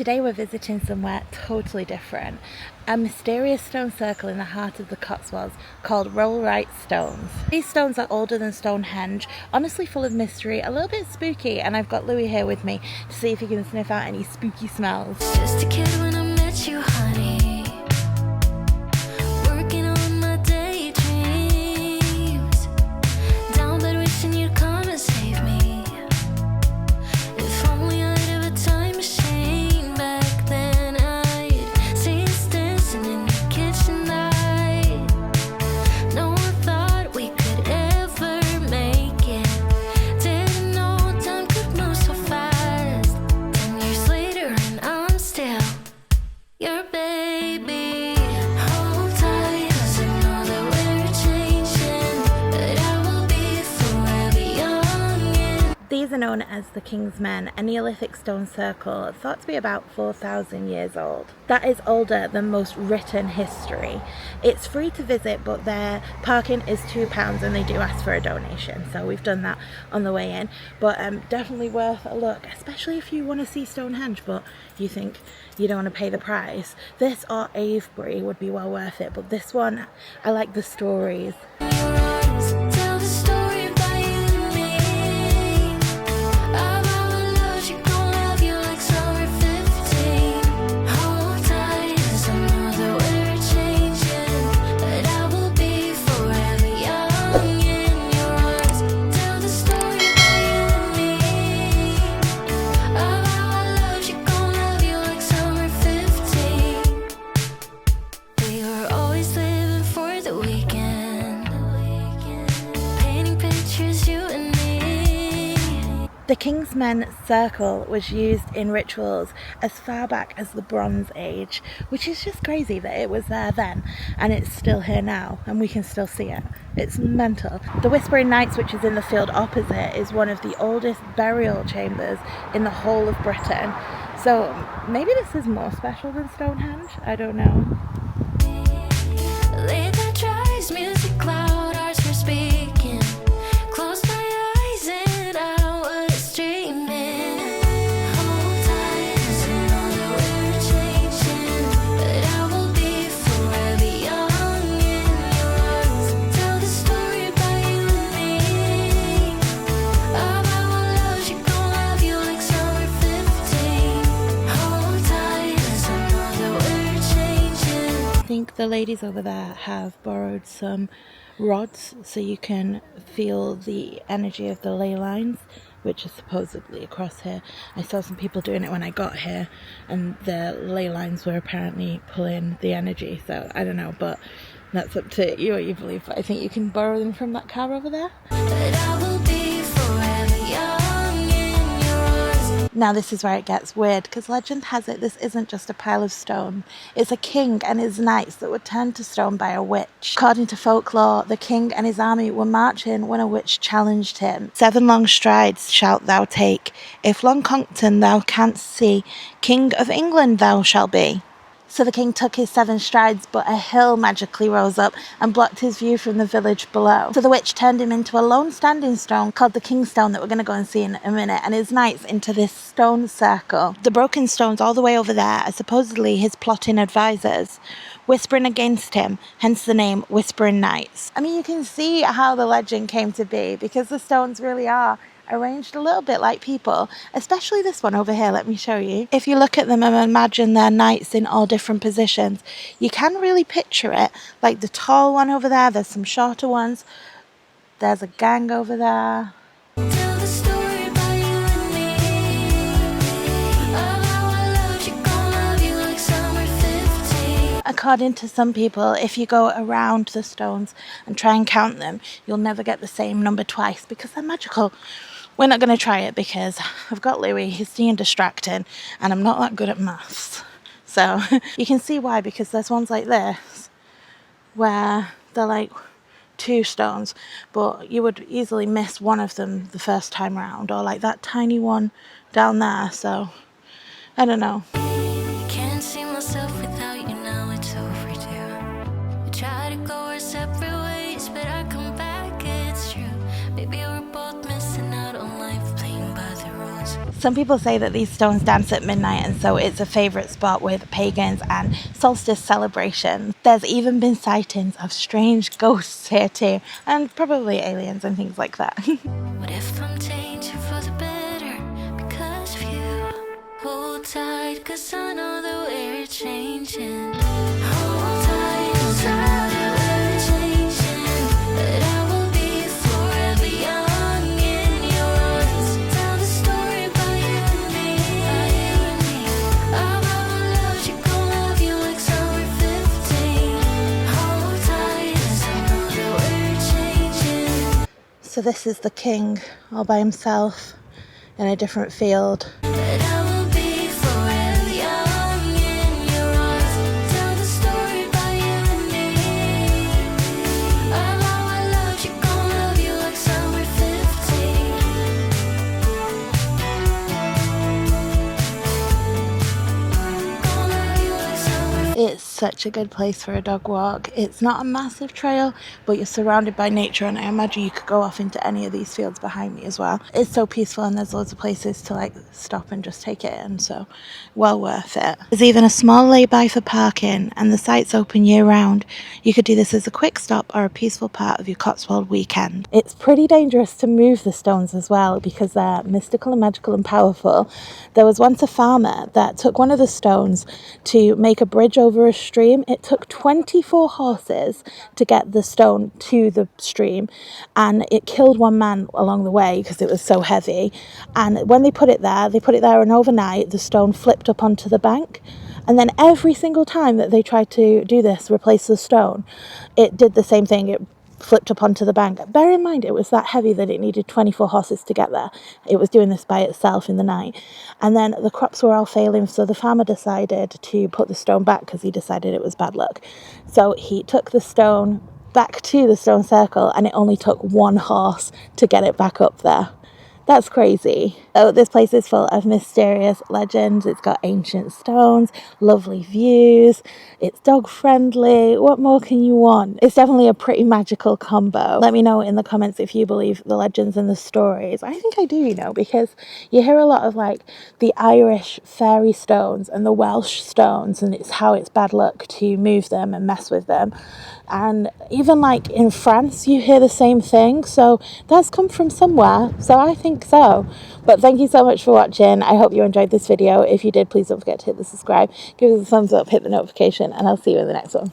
Today we're visiting somewhere totally different, a mysterious stone circle in the heart of the Cotswolds called Rollright Stones. These stones are older than Stonehenge, honestly full of mystery, a little bit spooky, and I've got Louis here with me to see if he can sniff out any spooky smells. Just a kid when I met you, honey. Working on my daydreams. Down bed wishing you'd come and save me. If only I'd have a time machine back then, I'd see us dancing in the kitchen night. No one thought we could ever make it. Didn't know time could move so fast. 10 years later and I'm still your baby. Hold tight, 'cause I know that we're changing, but I will be forever young and These are known as the King's Men, a Neolithic stone circle thought to be about 4,000 years old. That is older than most written history. It's free to visit, but their parking is £2 and they do ask for a donation. So we've done that on the way in, but definitely worth a look, especially if you want to see Stonehenge, but you think you don't want to pay the price. This or Avebury would be well worth it, but this one, I like the stories. your eyes tell the story about you and me. About our love, she gon' love you like summer 15. Hold tight, 'cause I know that we're changing, but I will be forever young in your arms. Tell the story about you and me. About our love, she gon' love you like summer 15. We were always living for the weekend, painting pictures, you and me. The King's Men circle was used in rituals as far back as the Bronze Age, which is just crazy that it was there then and it's still here now and we can still see it. It's mental. The Whispering Knights, which is in the field opposite, is one of the oldest burial chambers in the whole of Britain. So maybe this is more special than Stonehenge, I don't know. Late that drives, music loud, ours for speaking. Close my eyes and I was dreaming. Hold tight, 'cause I know that we're changing, but I will be forever young in your arms. Tell the story about you and me. About our love, she gon' love you like summer 15. Hold tight, 'cause I know that we're changing. I think the ladies over there have borrowed some rods so you can feel the energy of the ley lines, which is supposedly across here. I saw some people doing it when I got here and the ley lines were apparently pulling the energy, so I don't know, but that's up to you what you believe. But I think you can borrow them from that car over there. But I will be forever young in your arms. Now this is where it gets weird, because legend has it this isn't just a pile of stone. It's a king and his knights that were turned to stone by a witch. According to folklore, the king and his army were marching when a witch challenged him. 7 long strides shalt thou take. If long Compton thou canst see, King of England thou shalt be. So the king took his 7 strides, but a hill magically rose up and blocked his view from the village below. So the witch turned him into a lone standing stone called the King's Stone that we're going to go and see in a minute, and his knights into this stone circle. The broken stones all the way over there are supposedly his plotting advisors, whispering against him, hence the name Whispering Knights. I mean, you can see how the legend came to be, because the stones really are arranged a little bit like people, especially this one over here. Let me show you. If you look at them and imagine their knights in all different positions, you can really picture it. Like the tall one over there, there's some shorter ones, there's a gang over there. Tell the story about you and me. About our love, she gon' love you like summer 15. According to some people, if you go around the stones and try and count them, you'll never get the same number twice because they're magical. We're not going to try it because I've got Louis, he's being distracting, and I'm not that good at maths. So you can see why, because there's ones like this where they're like 2 stones, but you would easily miss one of them the first time round, or like that tiny one down there. So I don't know. Can't see myself without you now, it's overdue. We try to go our separate ways, but I come back, it's true. Maybe we're both missing out on life, playing by the rules. Some people say that these stones dance at midnight, and so it's a favourite spot with pagans and solstice celebrations. There's even been sightings of strange ghosts here too, and probably aliens and things like that. What if I'm changing for the better because of you? Hold tight, cause I know that we're changing. Hold tight, cause I know that we're changing. But I will be forever young in your arms. Tell the story about you and me. About my love, she gon' love you like summer 15. Hold tight, cause I know that we're changing. So this is the king all by himself in a different field. But I will be forever young in your arms. Tell the story about you and me. About my love, she gon' love you like summer 15. Gon' love you like summer. It's such a good place for a dog walk. It's not a massive trail, but you're surrounded by nature, and I imagine you could go off into any of these fields behind me as well. It's so peaceful, and there's loads of places to like stop and just take it in, so well worth it. There's even a small lay-by for parking, and the site's open year round. You could do this as a quick stop or a peaceful part of your Cotswold weekend. It's pretty dangerous to move the stones as well because they're mystical and magical and powerful. There was once a farmer that took one of the stones to make a bridge over a stream. It took 24 horses to get the stone to the stream, and it killed one man along the way because it was so heavy. And when they put it there, and overnight the stone flipped up onto the bank. And then every single time that they tried to do this, replace the stone, it did the same thing. It flipped up onto the bank. Bear in mind, it was that heavy that it needed 24 horses to get there. It was doing this by itself in the night. And then the crops were all failing, so the farmer decided to put the stone back because he decided it was bad luck. So he took the stone back to the stone circle, and it only took one horse to get it back up there. That's crazy. Oh, this place is full of mysterious legends. It's got ancient stones, lovely views, it's dog friendly. What more can you want? It's definitely a pretty magical combo. Let me know in the comments if you believe the legends and the stories. I think I do, you know, because you hear a lot of like the Irish fairy stones and the Welsh stones, and it's how it's bad luck to move them and mess with them. And even like in France, you hear the same thing. So that's come from somewhere. So I think so. But thank you so much for watching. I hope you enjoyed this video. If you did, please don't forget to hit the subscribe, give us a thumbs up, hit the notification, and I'll see you in the next one.